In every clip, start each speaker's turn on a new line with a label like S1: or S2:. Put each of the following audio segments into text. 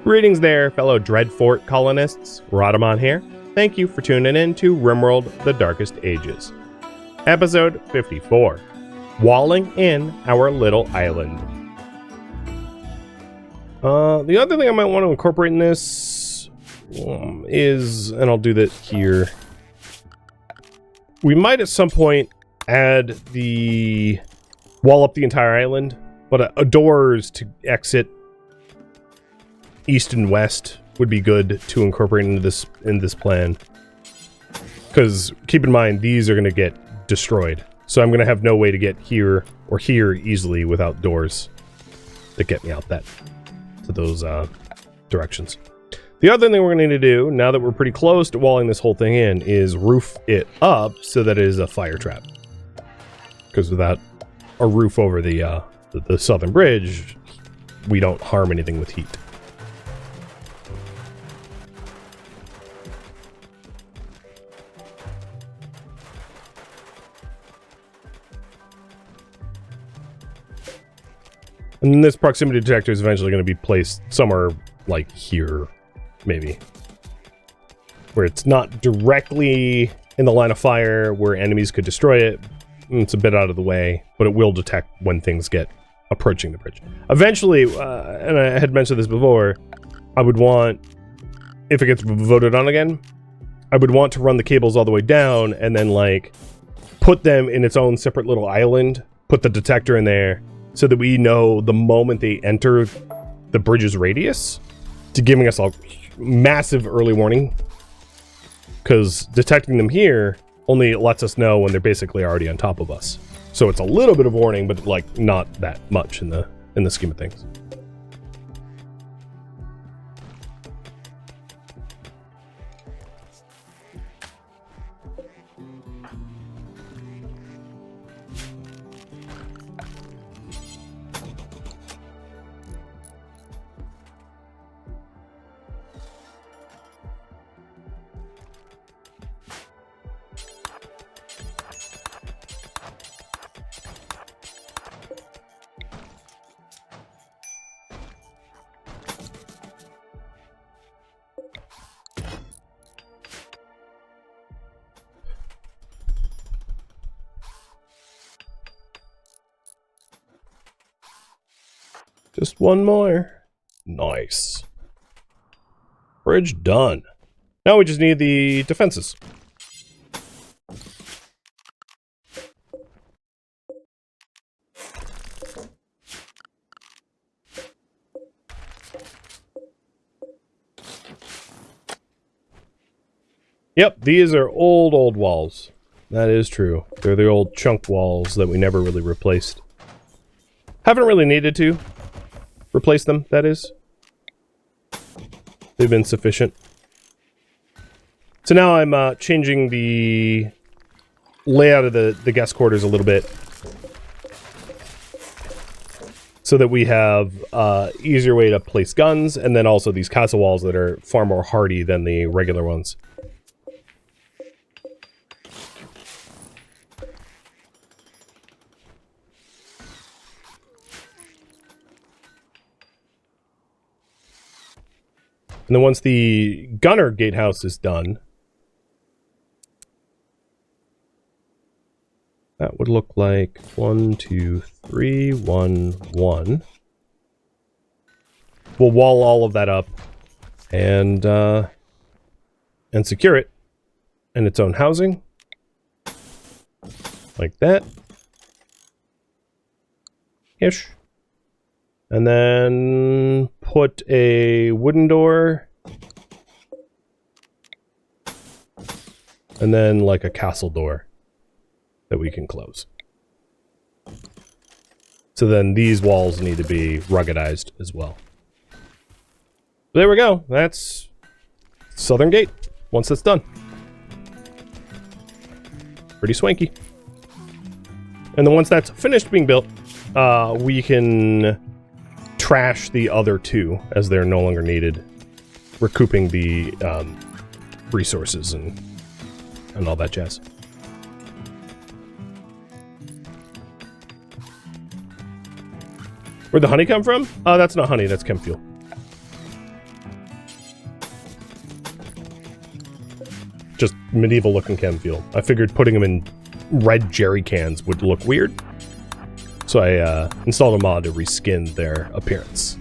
S1: Greetings there, fellow Dreadfort colonists. Rhadamant here. Thank you for tuning in to RimWorld: The Darkest Ages. Episode 54. Walling in Our Little Island. The other thing I might want to incorporate in this is, and I'll do that here, we might at some point add the wall up the entire island, but doors to exit east and west would be good to incorporate into this plan. Because keep in mind, these are going to get destroyed. So I'm going to have no way to get here or here easily without doors that get me out to those directions. The other thing we're going to need to do, now that we're pretty close to walling this whole thing in, is roof it up so that it is a fire trap. Because without a roof over the southern bridge, we don't harm anything with heat. And this proximity detector is eventually going to be placed somewhere like here, maybe. Where it's not directly in the line of fire where enemies could destroy it. It's a bit out of the way, but it will detect when things get approaching the bridge. Eventually, and I had mentioned this before, I would want, if it gets voted on again, I would want to run the cables all the way down and then like put them in its own separate little island, put the detector in there, so that we know the moment they enter the bridge's radius, to giving us a massive early warning. Because detecting them here only lets us know when they're basically already on top of us. So it's a little bit of warning, but like not that much in the scheme of things. Just one more. Nice. Bridge done. Now we just need the defenses. Yep, these are old walls. That is true. They're the old chunk walls that we never really replaced. Haven't really needed to replace them, that is. They've been sufficient. So now I'm changing the layout of the guest quarters a little bit so that we have easier way to place guns, and then also these castle walls that are far more hardy than the regular ones. And then once the gunner gatehouse is done, that would look like 1, 2, 3, 1, 1. We'll wall all of that up and secure it in its own housing, like that, ish. And then put a wooden door. And then like a castle door that we can close. So then these walls need to be ruggedized as well. There we go. That's Southern Gate once it's done. Pretty swanky. And then once that's finished being built, we can trash the other two as they're no longer needed, recouping the resources and all that jazz. Where'd the honey come from? That's not honey, that's chem fuel. just medieval looking chem fuel. I figured putting them in red jerry cans would look weird. So I installed a mod to reskin their appearance.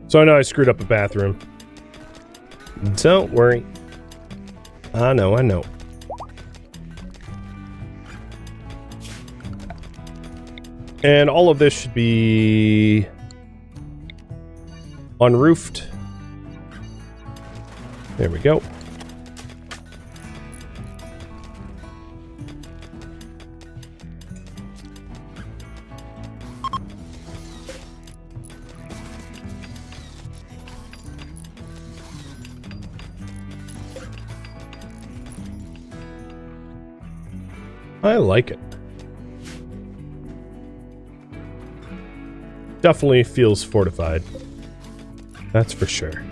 S1: So I know I screwed up a bathroom. Don't worry. I know. And all of this should be unroofed. There we go. I like it. Definitely feels fortified. That's for sure.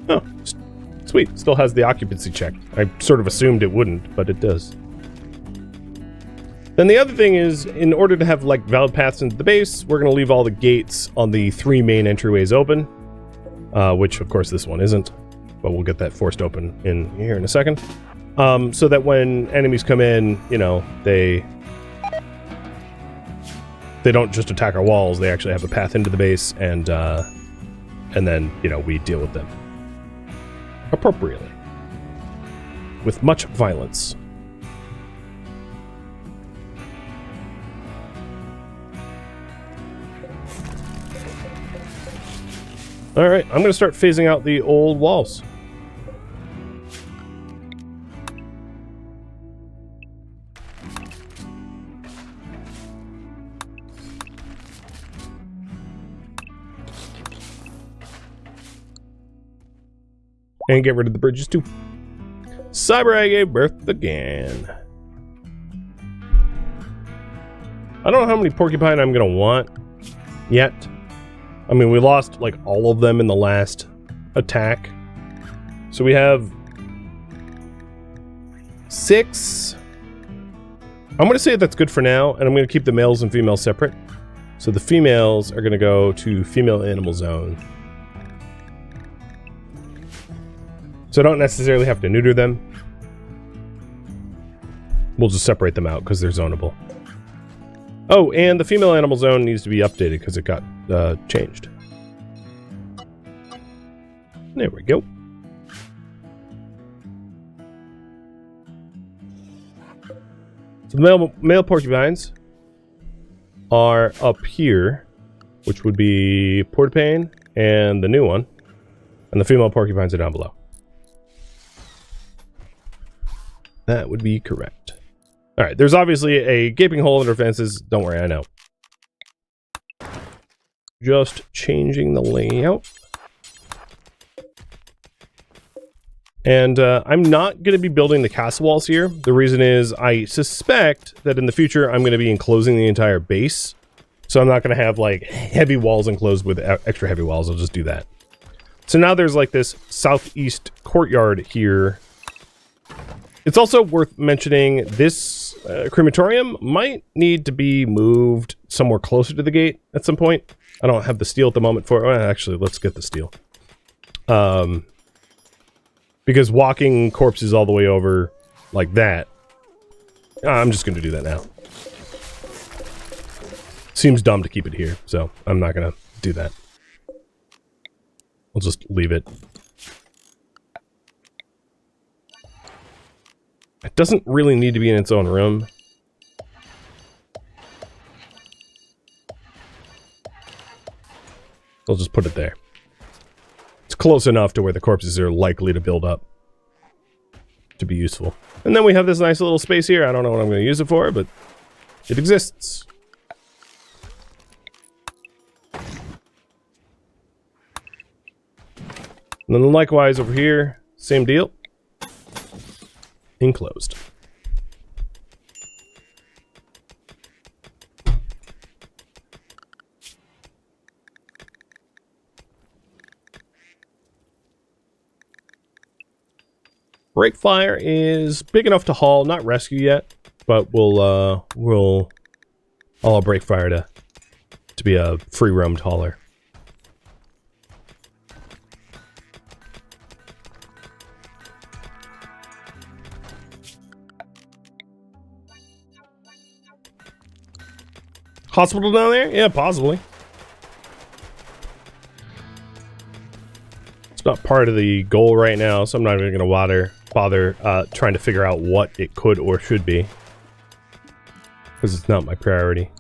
S1: Oh, sweet. Still has the occupancy check. I sort of assumed it wouldn't, but it does. Then the other thing is, in order to have like valid paths into the base, we're going to leave all the gates on the 3 main entryways open, which of course this one isn't. But we'll get that forced open in here in a second. So that when enemies come in, you know, they don't just attack our walls, they actually have a path into the base, and then, you know, we deal with them appropriately. With much violence. Alright, I'm gonna start phasing out the old walls. And get rid of the bridges too. Cyber I gave birth again. I don't know how many porcupine I'm gonna want yet. I mean, we lost like all of them in the last attack. So we have 6. I'm gonna say that's good for now, and I'm gonna keep the males and females separate. So the females are gonna go to female animal zone. So I don't necessarily have to neuter them. We'll just separate them out because they're zonable. Oh, and the female animal zone needs to be updated because it got changed. There we go. So the male porcupines are up here, which would be Portapane and the new one. And the female porcupines are down below. That would be correct. Alright, there's obviously a gaping hole in our fences. Don't worry, I know. Just changing the layout. And I'm not going to be building the castle walls here. The reason is I suspect that in the future I'm going to be enclosing the entire base. So I'm not going to have like heavy walls enclosed with extra heavy walls. I'll just do that. So now there's like this southeast courtyard here. It's also worth mentioning this crematorium might need to be moved somewhere closer to the gate at some point. I don't have the steel at the moment for it. Well, actually, let's get the steel. Because walking corpses all the way over like that, I'm just going to do that now. Seems dumb to keep it here, so I'm not going to do that. I'll just leave it. It doesn't really need to be in its own room. I'll just put it there. It's close enough to where the corpses are likely to build up to be useful. And then we have this nice little space here. I don't know what I'm going to use it for, but it exists. And then likewise over here, same deal. enclosed. Break fire is big enough to haul, not rescue yet, but we'll allow break fire to be a free roamed hauler. Hospital down there? Yeah, possibly. It's not part of the goal right now, so I'm not even going to bother trying to figure out what it could or should be. Because it's not my priority.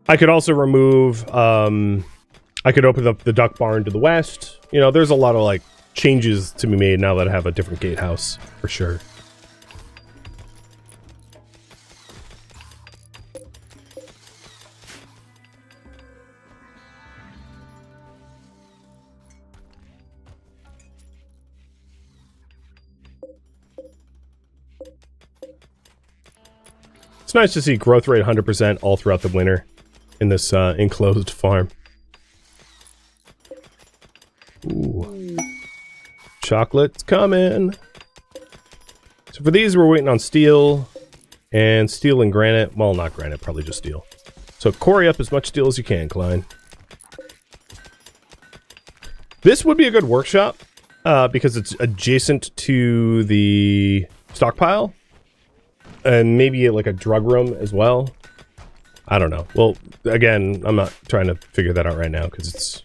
S1: I could also remove, I could open up the duck barn to the west. You know, there's a lot of, like, changes to be made now that I have a different gatehouse, for sure. It's nice to see growth rate 100% all throughout the winter in this enclosed farm. Ooh. Chocolate's coming. So for these, we're waiting on steel and granite. Well, not granite, probably just steel. So quarry up as much steel as you can, Klein. This would be a good workshop because it's adjacent to the stockpile. And maybe like a drug room as well. I don't know. Well, again, I'm not trying to figure that out right now because it's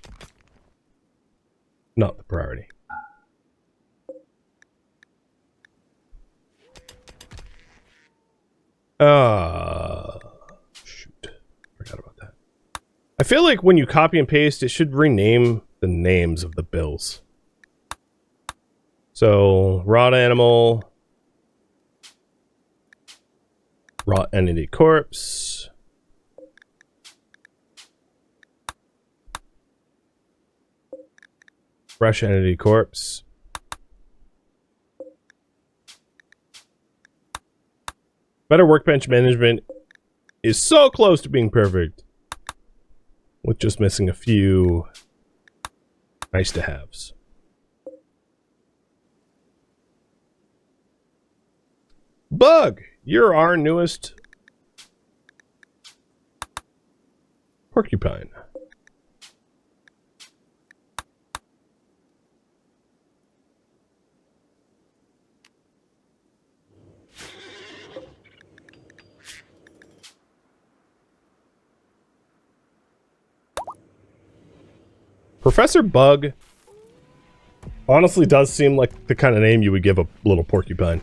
S1: not the priority. Shoot. Forgot about that. I feel like when you copy and paste, it should rename the names of the bills. So, raw animal... Raw entity corpse. Fresh entity corpse. Better workbench management is so close to being perfect. With just missing a few nice to haves. Bug! You're our newest porcupine. Professor Bug honestly does seem like the kind of name you would give a little porcupine.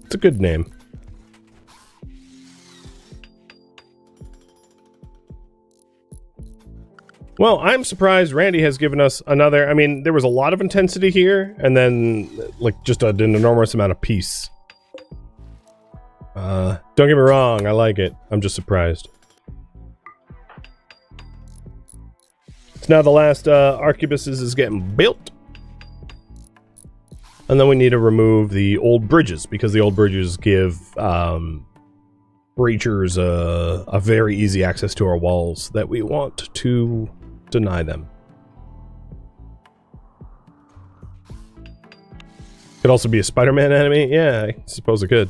S1: It's a good name. Well, I'm surprised Randy has given us another... I mean, there was a lot of intensity here, and then, like, just an enormous amount of peace. Don't get me wrong, I like it. I'm just surprised. So now the last arquebuses is getting built. And then we need to remove the old bridges, because the old bridges give breachers a very easy access to our walls that we want to deny them. Could also be a Spider-Man enemy? Yeah, I suppose it could.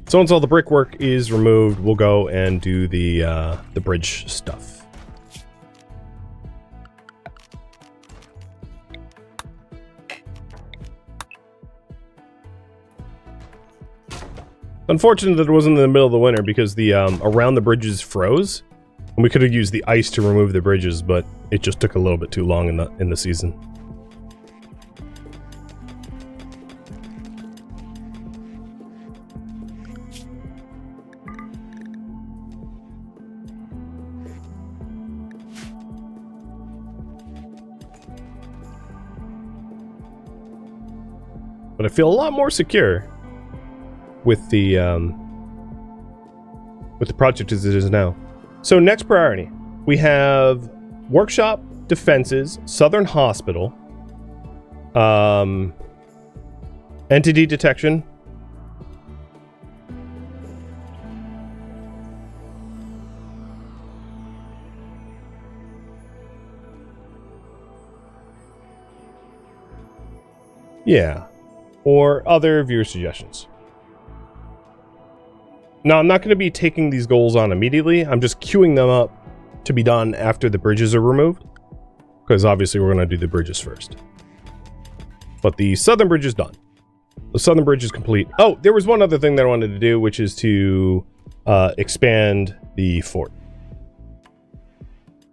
S1: So once all the brickwork is removed, we'll go and do the bridge stuff. Unfortunate that it wasn't in the middle of the winter because the around the bridges froze, and we could have used the ice to remove the bridges, but it just took a little bit too long in the season. But I feel a lot more secure. with the project as it is now. So next priority, we have workshop, defenses, Southern Hospital, entity detection. Yeah, or other viewer suggestions. Now, I'm not going to be taking these goals on immediately. I'm just queuing them up to be done after the bridges are removed, because obviously we're going to do the bridges first. But the southern bridge is done. The southern bridge is complete. Oh, there was one other thing that I wanted to do, which is to expand the fort.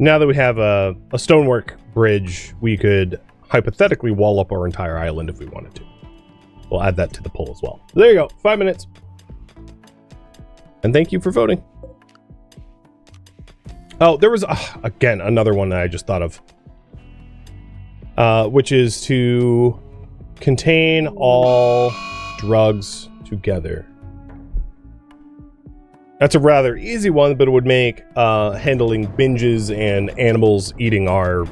S1: Now that we have a stonework bridge, we could hypothetically wall up our entire island if we wanted to. We'll add that to the poll as well. There you go, 5 minutes. And thank you for voting. Oh, there was, again, another one that I just thought of. Which is to contain all drugs together. That's a rather easy one, but it would make handling binges and animals eating our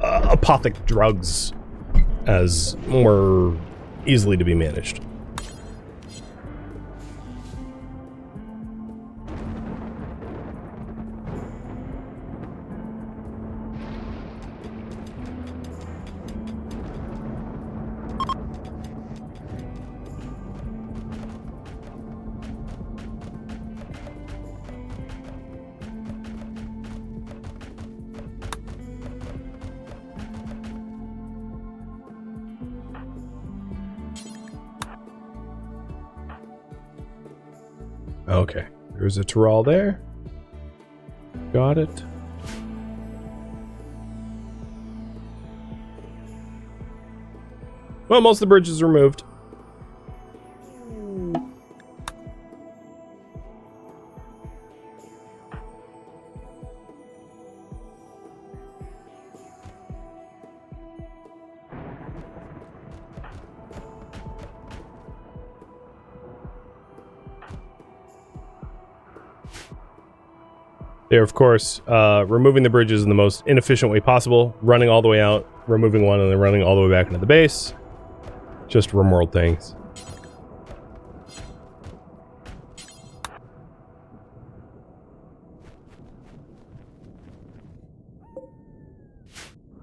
S1: apothic drugs as more easily to be managed. Okay, there's a Tyrrell there. Got it. Well, most of the bridge is removed. They're, of course, removing the bridges in the most inefficient way possible, running all the way out, removing one, and then running all the way back into the base. Just RimWorld things.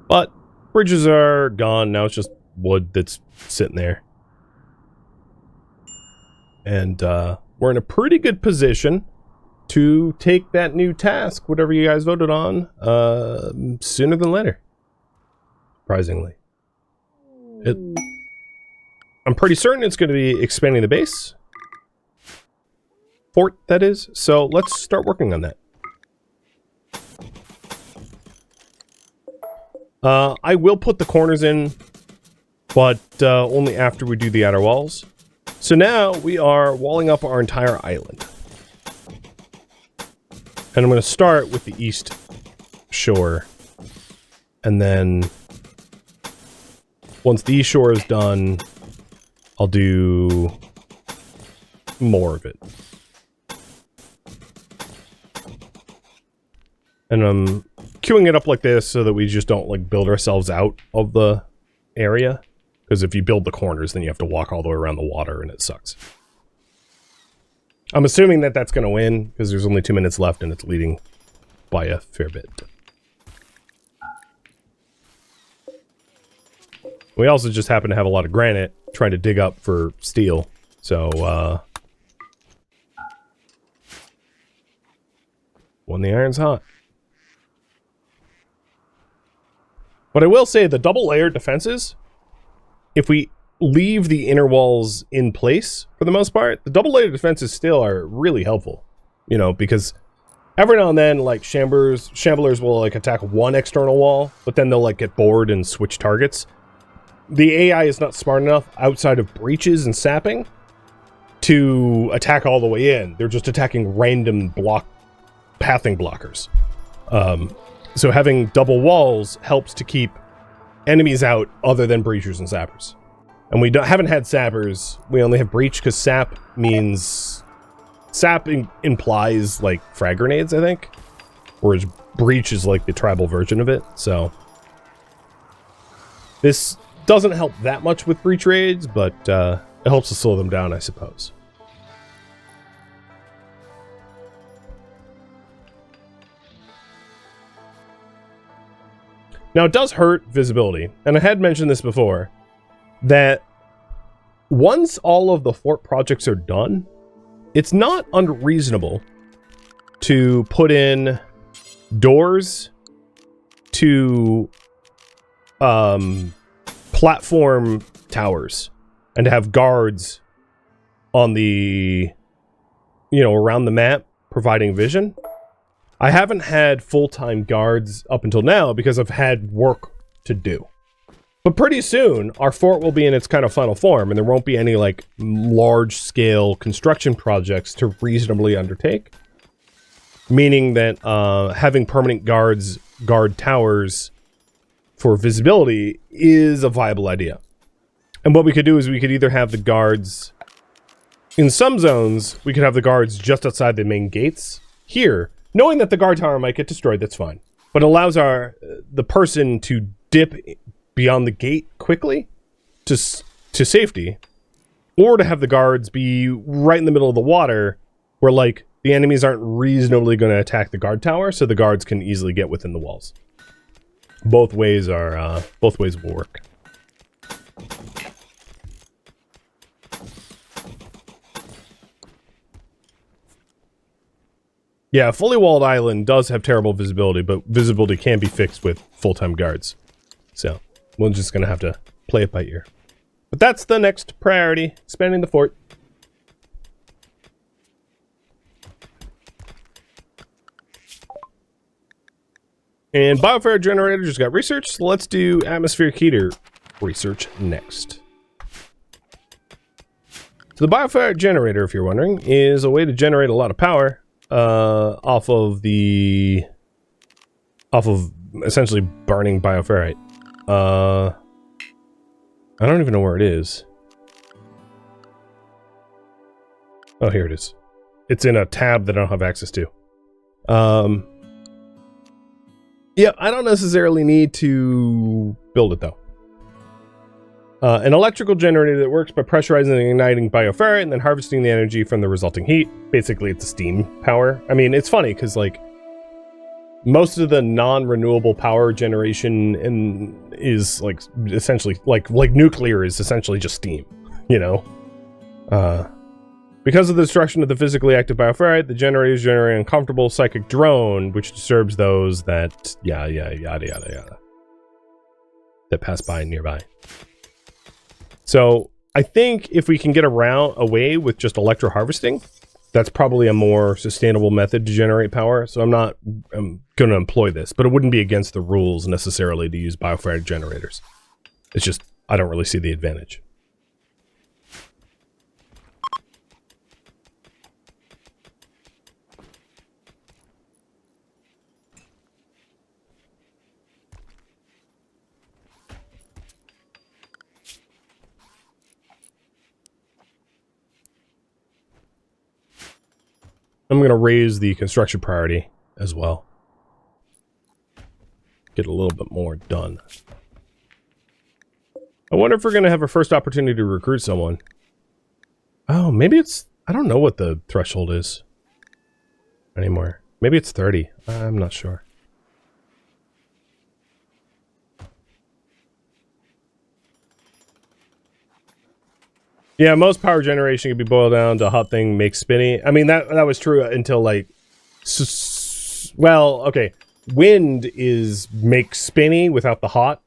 S1: But bridges are gone. Now it's just wood that's sitting there. And we're in a pretty good position to take that new task, whatever you guys voted on, sooner than later. Surprisingly. I'm pretty certain it's going to be expanding the base. Fort, that is. So let's start working on that. I will put the corners in, but only after we do the outer walls. So now we are walling up our entire island. And I'm going to start with the east shore. And then once the east shore is done, I'll do more of it. And I'm queuing it up like this so that we just don't like build ourselves out of the area. Because if you build the corners, then you have to walk all the way around the water and it sucks. I'm assuming that that's going to win, because there's only 2 minutes left and it's leading by a fair bit. We also just happen to have a lot of granite trying to dig up for steel, so, when the iron's hot. But I will say, the double-layered defenses, if we leave the inner walls in place for the most part, the double-layered defenses still are really helpful. You know, because every now and then, like, shamblers will, like, attack one external wall, but then they'll, like, get bored and switch targets. The AI is not smart enough outside of breaches and sapping to attack all the way in. They're just attacking random pathing blockers. So having double walls helps to keep enemies out other than breachers and sappers. And we haven't had sappers. We only have breach because sap means... Sap implies, like, frag grenades, I think. Whereas breach is, like, the tribal version of it, so... This doesn't help that much with breach raids, but it helps to slow them down, I suppose. Now, it does hurt visibility, and I had mentioned this before, that once all of the fort projects are done, it's not unreasonable to put in doors to platform towers and to have guards on the, around the map providing vision. I haven't had full-time guards up until now because I've had work to do. But pretty soon, our fort will be in its kind of final form, and there won't be any, like, large-scale construction projects to reasonably undertake. Meaning that having permanent guards guard towers for visibility is a viable idea. And what we could do is we could either have the guards... In some zones, we could have the guards just outside the main gates. Here, knowing that the guard tower might get destroyed, that's fine. But it allows the person to dip beyond the gate quickly to safety, or to have the guards be right in the middle of the water where, like, the enemies aren't reasonably going to attack the guard tower, so the guards can easily get within the walls. Both ways will work. Yeah, fully walled island does have terrible visibility, but visibility can be fixed with full-time guards. So, we're just going to have to play it by ear. But that's the next priority, expanding the fort. And biofire generator just got researched, so let's do atmospheric heater research next. So the biofire generator, if you're wondering, is a way to generate a lot of power off of essentially burning bioferrite. I don't even know where it is. Oh, here it is. It's in a tab that I don't have access to. Yeah, I don't necessarily need to build it, though. An electrical generator that works by pressurizing and igniting bioferrite and then harvesting the energy from the resulting heat. Basically, it's a steam power. I mean, it's funny, because, like, most of the non-renewable power generation is, like, essentially, like nuclear is essentially just steam, Because of the destruction of the physically active bioferrite, the generators generate an uncomfortable psychic drone, which disturbs those that, yada, yada, that pass by nearby. So, I think if we can get away with just electro harvesting, that's probably a more sustainable method to generate power. So I'm going to employ this, but it wouldn't be against the rules necessarily to use bioferrite generators. It's just, I don't really see the advantage. I'm going to raise the construction priority as well. Get a little bit more done. I wonder if we're going to have our first opportunity to recruit someone. Oh, maybe it's... I don't know what the threshold is anymore. Maybe it's 30. I'm not sure. Yeah, most power generation can be boiled down to hot thing makes spinny. I mean, that was true until, like... well, okay. Wind makes spinny without the hot.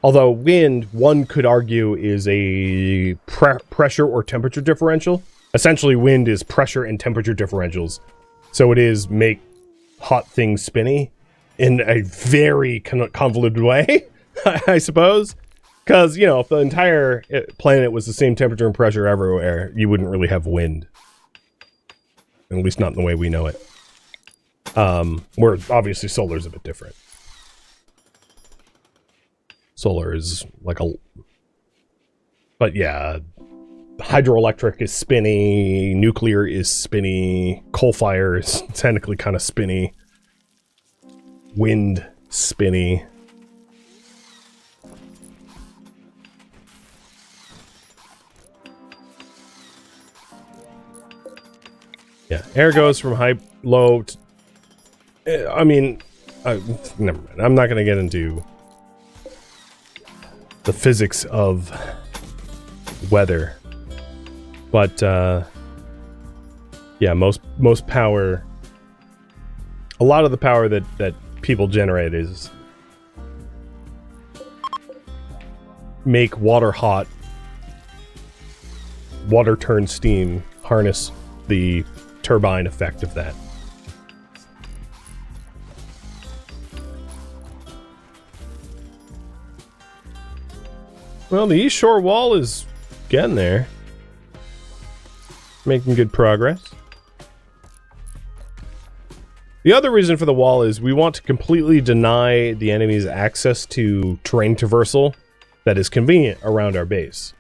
S1: Although wind, one could argue, is a pressure or temperature differential. Essentially, wind is pressure and temperature differentials. So it is make hot things spinny in a very convoluted way, I suppose. Because, if the entire planet was the same temperature and pressure everywhere, you wouldn't really have wind. At least not in the way we know it. Where obviously solar is a bit different. Solar is like But yeah, hydroelectric is spinny, nuclear is spinny, coal fire is technically kind of spinny, wind spinny. Yeah, air goes from high, low to, I mean, never mind. I'm not going to get into the physics of weather. But, yeah, most power, a lot of the power that people generate is make water hot, water turn steam, harness the turbine effect of that. Well, the east shore wall is getting there. Making good progress. The other reason for the wall is we want to completely deny the enemies access to terrain traversal that is convenient around our base.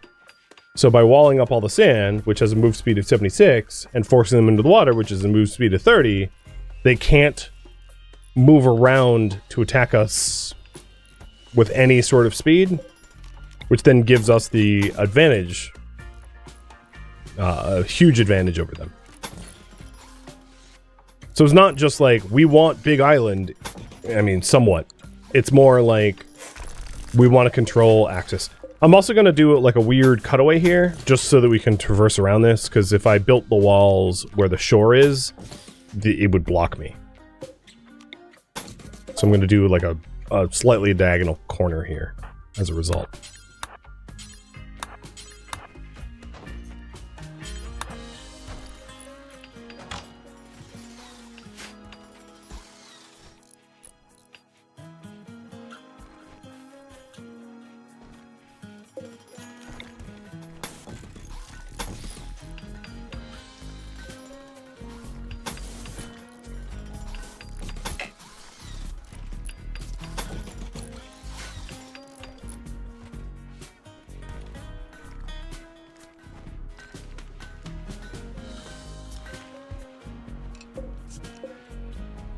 S1: So by walling up all the sand, which has a move speed of 76, and forcing them into the water, which is a move speed of 30, they can't move around to attack us with any sort of speed, which then gives us the advantage, a huge advantage over them. So it's not just like, we want Big Island, I mean, somewhat. It's more like, we want to control access. I'm also going to do like a weird cutaway here, just so that we can traverse around this, because if I built the walls where the shore is, it would block me. So I'm going to do like a slightly diagonal corner here as a result.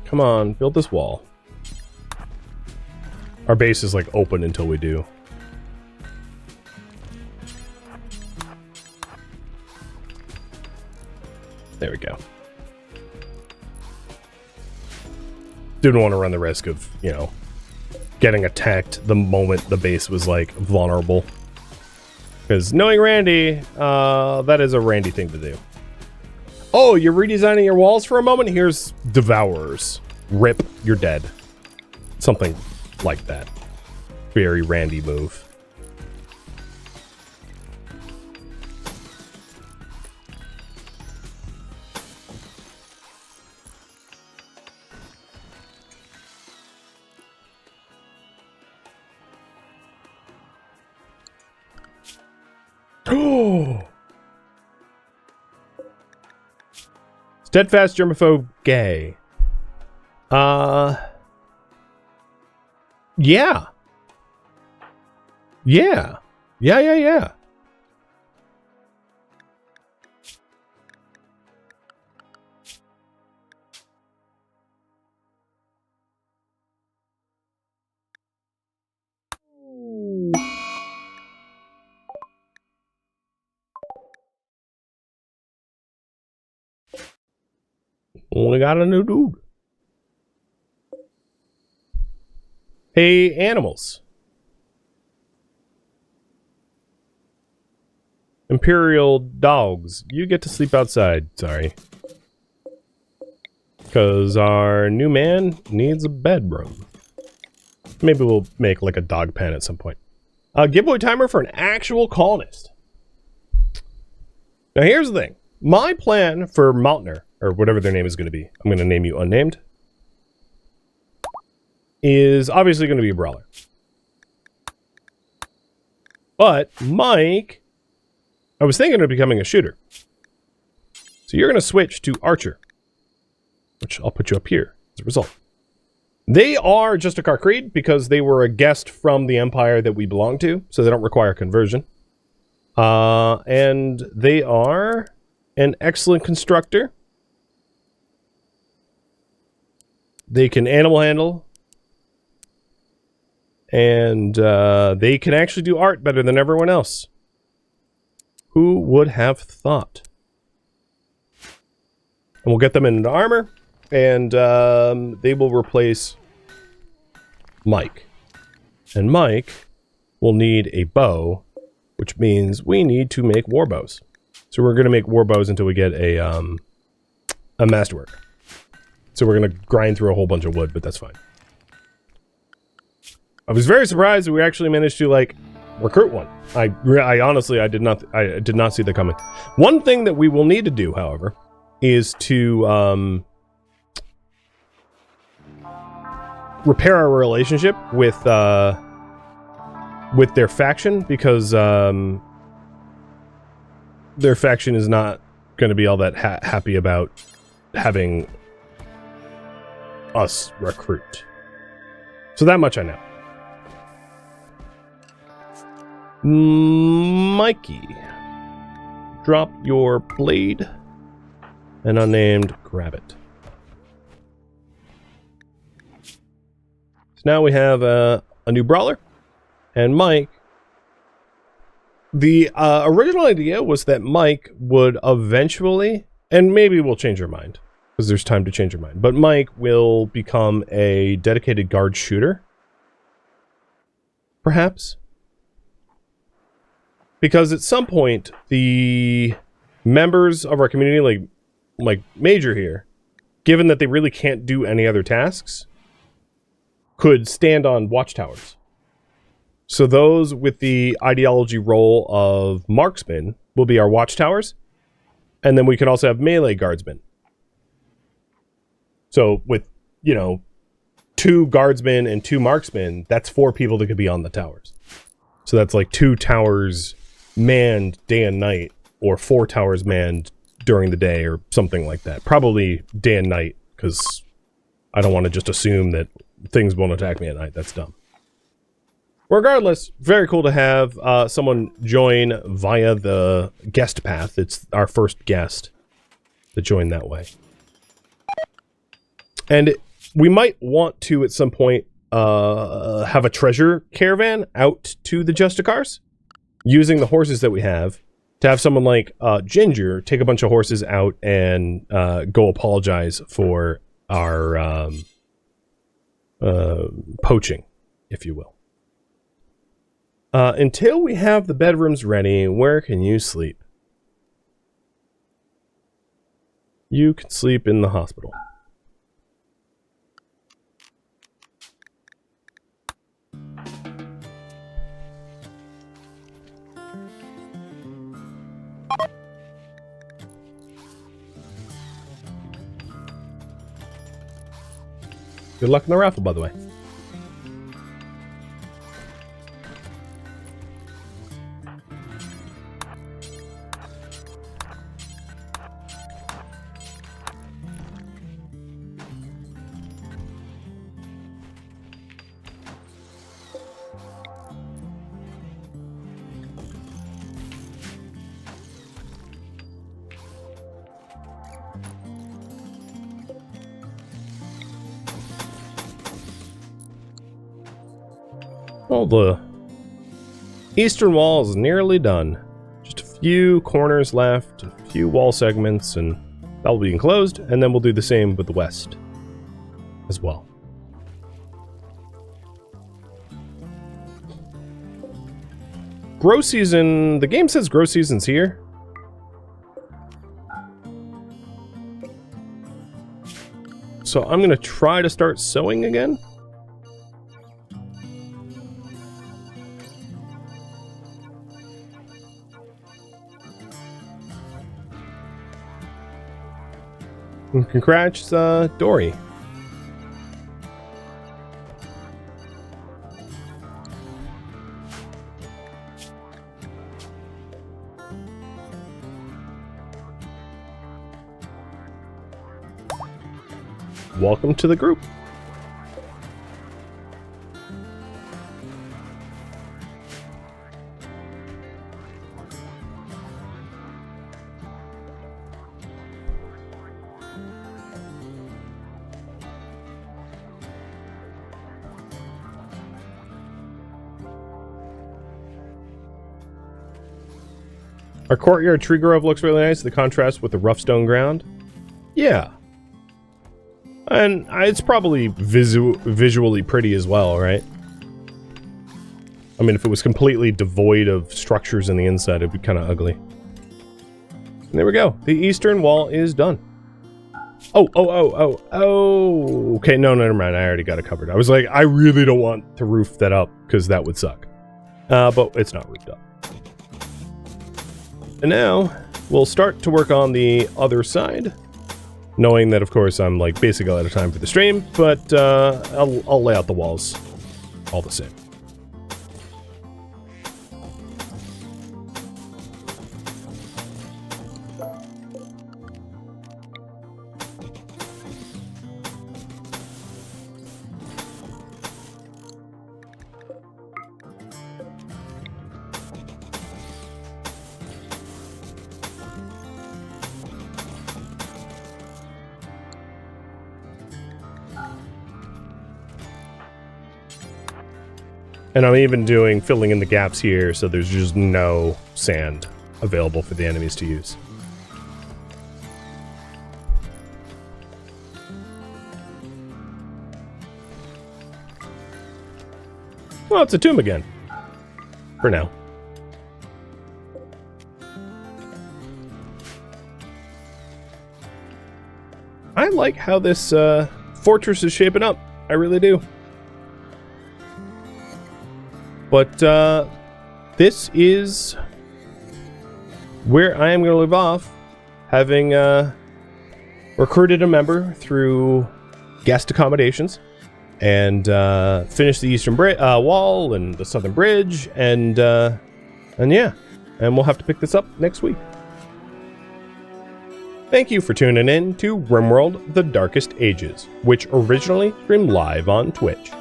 S1: Come on, build this wall. Our base is like open until we do. There we go. Didn't want to run the risk of, you know, getting attacked the moment the base was like vulnerable. Because knowing Randy, that is a Randy thing to do. Oh, you're redesigning your walls for a moment? Here's Devourers. Rip, you're dead. Something like that. Very Randy move. Oh! Steadfast germaphobe gay. Yeah. Yeah. Yeah. Only got a new dude. Hey, animals. Imperial dogs, you get to sleep outside. Sorry. Because our new man needs a bedroom. Maybe we'll make like a dog pen at some point. Giveaway timer for an actual colonist. Now here's the thing. My plan for Mountaineer, or whatever their name is going to be, I'm going to name you unnamed, is obviously going to be a brawler. But Mike, I was thinking of becoming a shooter. So you're going to switch to archer, which I'll put you up here as a result. They are just a car creed because they were a guest from the empire that we belong to, so they don't require conversion. And they are an excellent constructor. They can animal handle. And they can actually do art better than everyone else. Who would have thought? And we'll get them into armor. And they will replace Mike. And Mike will need a bow, which means we need to make war bows. So we're going to make war bows until we get a masterwork. So we're going to grind through a whole bunch of wood, but that's fine. I was very surprised that we actually managed to, like, recruit one. I honestly, I did not see that coming. One thing that we will need to do, however, is to repair our relationship with their faction, because their faction is not going to be all that happy about having us recruit. So that much I know. Mikey, drop your blade and unnamed grab it. So now we have a new brawler, and Mike. The original idea was that Mike would eventually, and maybe we'll change our mind because there's time to change our mind, but Mike will become a dedicated guard shooter, perhaps. Because at some point, the members of our community, like Major here, given that they really can't do any other tasks, could stand on watchtowers. So those with the ideology role of marksmen will be our watchtowers, and then we could also have melee guardsmen. So with, 2 guardsmen and 2 marksmen, that's 4 people that could be on the towers. So that's like 2 towers manned day and night, or 4 towers manned during the day, or something like that. Probably day and night, because I don't want to just assume that things won't attack me at night. That's dumb. Regardless, very cool to have someone join via the guest path. It's our first guest that joined that way. And we might want to, at some point, have a treasure caravan out to the Justicars, using the horses that we have, to have someone like Ginger take a bunch of horses out and go apologize for our poaching, if you will. Until we have the bedrooms ready, where can you sleep? You can sleep in the hospital. Good luck in the raffle, by the way. Well, the eastern wall is nearly done. Just a few corners left, a few wall segments, and that will be enclosed, and then we'll do the same with the west as well. Grow season, the game says grow season's here. So I'm going to try to start sowing again. And congrats, Dory. Welcome to the group. Our courtyard tree grove looks really nice. The contrast with the rough stone ground. Yeah. And it's probably visually pretty as well, right? I mean, if it was completely devoid of structures in the inside, it'd be kind of ugly. And there we go. The eastern wall is done. Oh. Okay, no, never mind. I already got it covered. I was like, I really don't want to roof that up because that would suck. But it's not roofed up. And now we'll start to work on the other side, knowing that, of course, I'm like basically out of time for the stream, but I'll lay out the walls all the same. And I'm even filling in the gaps here, so there's just no sand available for the enemies to use. Well, it's a tomb again. For now. I like how this fortress is shaping up. I really do. But this is where I am going to live off, having recruited a member through guest accommodations and finished the eastern wall and the southern bridge, and yeah, and we'll have to pick this up next week. Thank you for tuning in to RimWorld: The Darkest Ages, which originally streamed live on Twitch.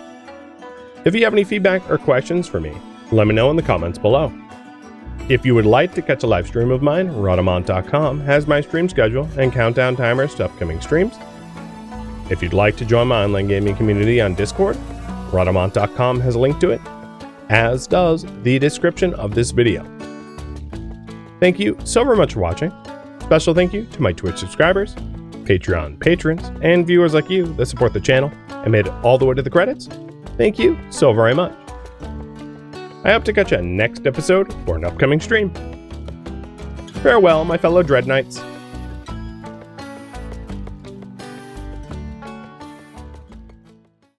S1: If you have any feedback or questions for me, let me know in the comments below. If you would like to catch a live stream of mine, Rhadamant.com has my stream schedule and countdown timers to upcoming streams. If you'd like to join my online gaming community on Discord, Rhadamant.com has a link to it, as does the description of this video. Thank you so very much for watching. Special thank you to my Twitch subscribers, Patreon patrons, and viewers like you that support the channel and made it all the way to the credits. Thank you so very much. I hope to catch you next episode for an upcoming stream. Farewell, my fellow Dread Knights.